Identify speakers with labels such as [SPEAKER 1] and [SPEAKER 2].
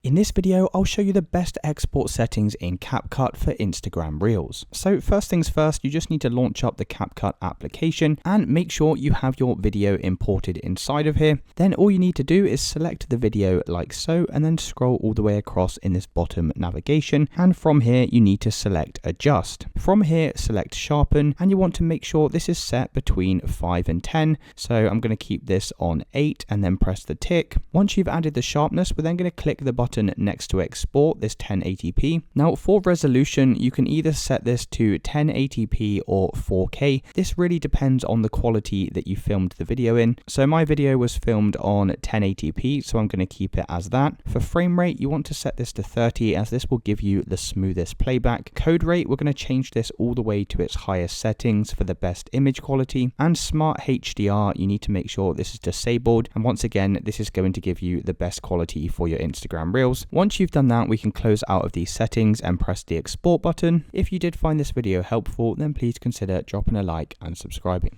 [SPEAKER 1] In this video, I'll show you the best export settings in CapCut for Instagram Reels. So first things first, you just need to launch up the CapCut application and make sure you have your video imported inside of here. Then all you need to do is select the video like so, and then scroll all the way across in this bottom navigation. And from here, you need to select Adjust. From here, select Sharpen, and you want to make sure this is set between 5 and 10. So I'm going to keep this on 8 and then press the tick. Once you've added the sharpness, we're then going to click the button next to export this 1080p. Now for resolution, you can either set this to 1080p or 4K. This really depends on the quality that you filmed the video in. So my video was filmed on 1080p, so I'm going to keep it as that. For frame rate, you want to set this to 30 as this will give you the smoothest playback. Code rate, we're going to change this all the way to its highest settings for the best image quality. And Smart HDR, you need to make sure this is disabled. And once again, this is going to give you the best quality for your Instagram Reels. Once you've done that, we can close out of these settings and press the export button. If you did find this video helpful, then please consider dropping a like and subscribing.